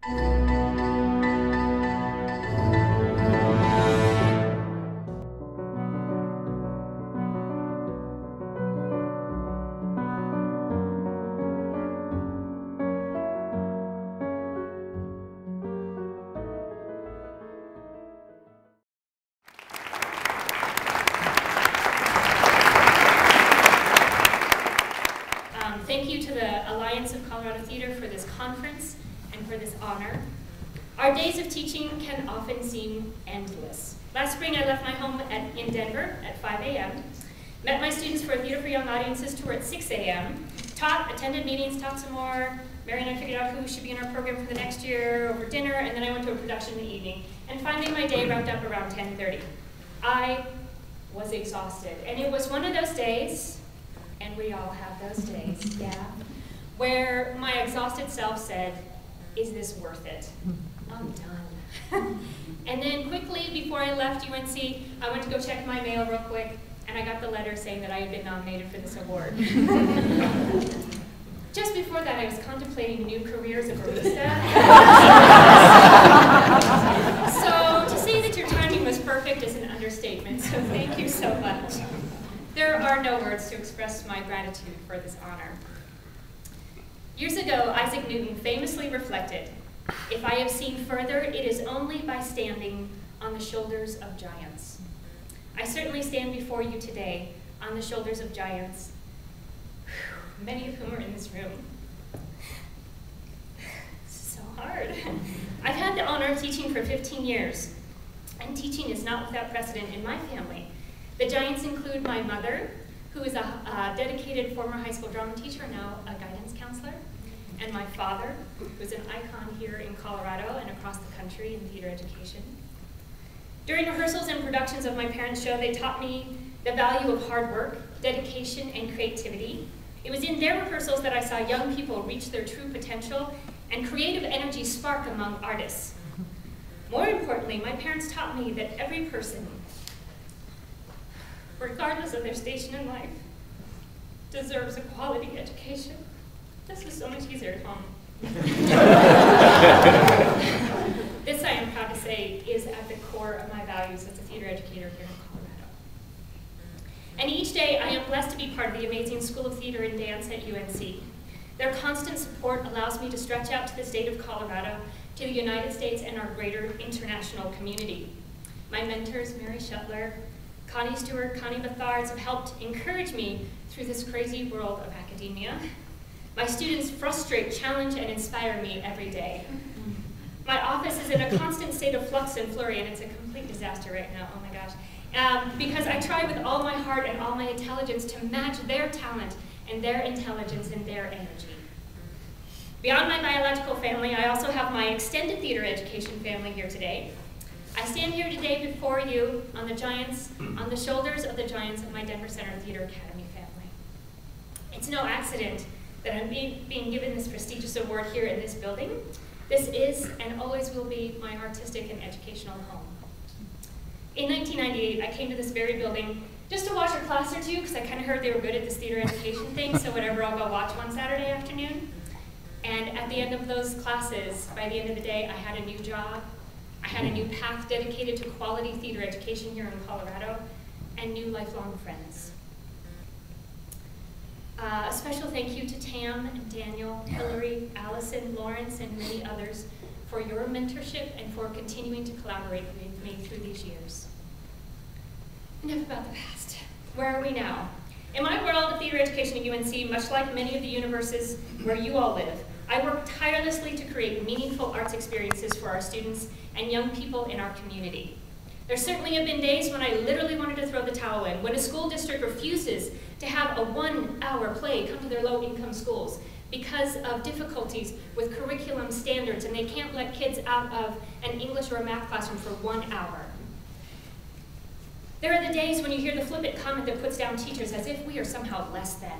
Thank you to the Alliance of Colorado Theater for this conference and for this honor. Our days of teaching can often seem endless. Last spring, I left my home in Denver at 5 a.m., met my students for a Theater for Young Audiences tour at 6 a.m., taught, attended meetings, taught some more. Mary and I figured out who should be in our program for the next year over dinner, and then I went to a production in the evening. And finally, my day wrapped up around 10:30. I was exhausted, and it was one of those days, and we all have those days, yeah, where my exhausted self said, is this worth it? I'm done. And then quickly, before I left UNC, I went to go check my mail real quick, and I got the letter saying that I had been nominated for this award. Just before that, I was contemplating a new career as a barista. So to say that your timing was perfect is an understatement, so thank you so much. There are no words to express my gratitude for this honor. Years ago, Isaac Newton famously reflected, "If I have seen further, it is only by standing on the shoulders of giants." I certainly stand before you today on the shoulders of giants, many of whom are in this room. This is so hard. I've had the honor of teaching for 15 years, and teaching is not without precedent in my family. The giants include my mother, who is a dedicated former high school drama teacher, now a guidance counselor, and my father, who is an icon here in Colorado and across the country in theater education. During rehearsals and productions of my parents' show, they taught me the value of hard work, dedication, and creativity. It was in their rehearsals that I saw young people reach their true potential and creative energy spark among artists. More importantly, my parents taught me that every person, regardless of their station in life, deserves a quality education. This was so much easier at home. This, I am proud to say, is at the core of my values as a theater educator here in Colorado. And each day, I am blessed to be part of the amazing School of Theater and Dance at UNC. Their constant support allows me to stretch out to the state of Colorado, to the United States, and our greater international community. My mentors, Mary Shetler, Connie Stewart, Connie Bethards, have helped encourage me through this crazy world of academia. My students frustrate, challenge, and inspire me every day. My office is in a constant state of flux and flurry, and it's a complete disaster right now, oh my gosh. Because I try with all my heart and all my intelligence to match their talent and their intelligence and their energy. Beyond my biological family, I also have my extended theater education family here today. I stand here today before you on the shoulders of the giants of my Denver Center Theater Academy family. It's no accident that I'm being given this prestigious award here in this building. This is and always will be my artistic and educational home. In 1998, I came to this very building just to watch a class or two, because I kind of heard they were good at this theater education thing, so whatever, I'll go watch one Saturday afternoon. And at the end of those classes, by the end of the day, I had a new job. I had a new path dedicated to quality theater education here in Colorado, and new lifelong friends. A special thank you to Tam, Daniel, Hillary, Allison, Lawrence, and many others for your mentorship and for continuing to collaborate with me through these years. Enough about the past. Where are we now? In my world of theater education at UNC, much like many of the universes where you all live, I work tirelessly to create meaningful arts experiences for our students and young people in our community. There certainly have been days when I literally wanted to throw the towel in, when a school district refuses to have a 1-hour play come to their low-income schools because of difficulties with curriculum standards, and they can't let kids out of an English or a math classroom for 1 hour. There are the days when you hear the flippant comment that puts down teachers as if we are somehow less than.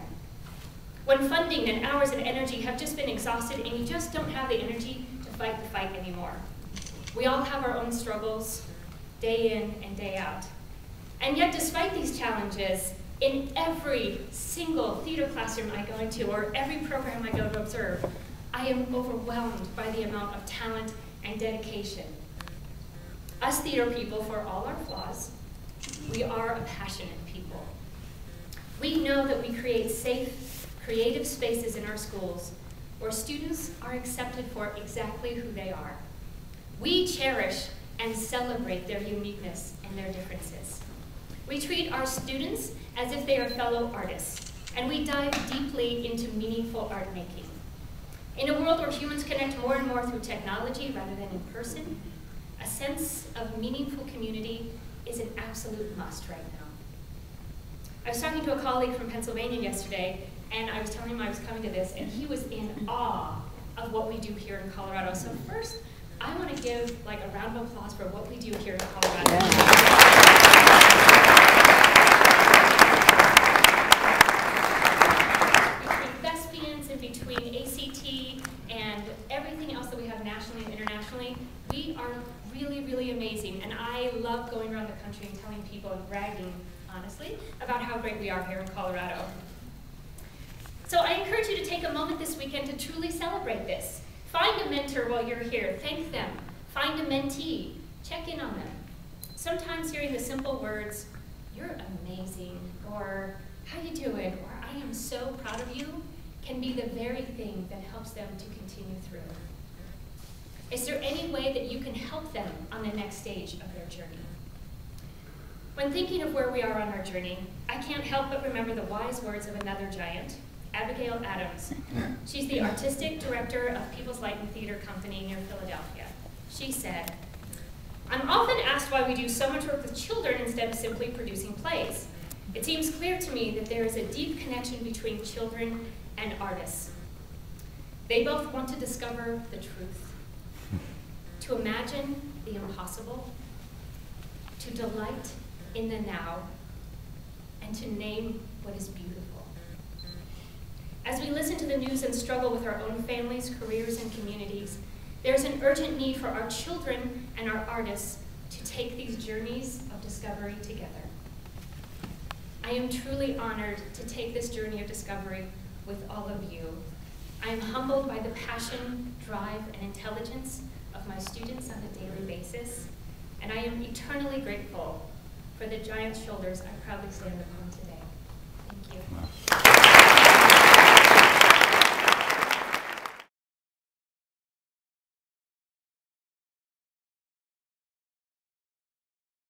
When funding and hours and energy have just been exhausted and you just don't have the energy to fight the fight anymore. We all have our own struggles, day in and day out. And yet, despite these challenges, in every single theater classroom I go into, or every program I go to observe, I am overwhelmed by the amount of talent and dedication. Us theater people, for all our flaws, we are a passionate people. We know that we create safe, creative spaces in our schools where students are accepted for exactly who they are. We cherish and celebrate their uniqueness and their differences. We treat our students as if they are fellow artists, and we dive deeply into meaningful art making. In a world where humans connect more and more through technology rather than in person, a sense of meaningful community is an absolute must right now. I was talking to a colleague from Pennsylvania yesterday, and I was telling him I was coming to this, and he was in awe of what we do here in Colorado. So first, I want to give a round of applause for what we do here in Colorado. Between thespians and between ACT and everything else that we have nationally and internationally, we are really, really amazing. And I love going around the country and telling people and bragging, honestly, about how great we are here in Colorado. So I encourage you to take a moment this weekend to truly celebrate this. Find a mentor while you're here. Thank them. Find a mentee. Check in on them. Sometimes hearing the simple words, "You're amazing," or "How you doing?" or "I am so proud of you," can be the very thing that helps them to continue through. Is there any way that you can help them on the next stage of their journey? When thinking of where we are on our journey, I can't help but remember the wise words of another giant, Abigail Adams. She's the artistic director of People's Light and Theater Company near Philadelphia. She said, "I'm often asked why we do so much work with children instead of simply producing plays. It seems clear to me that there is a deep connection between children and artists. They both want to discover the truth, to imagine the impossible, to delight in the now, and to name what is beautiful. As we listen to the news and struggle with our own families, careers, and communities, there's an urgent need for our children and our artists to take these journeys of discovery together. I am truly honored to take this journey of discovery with all of you. I am humbled by the passion, drive, and intelligence of my students on a daily basis, and I am eternally grateful for the giant shoulders I proudly stand upon today. Thank you. Wow.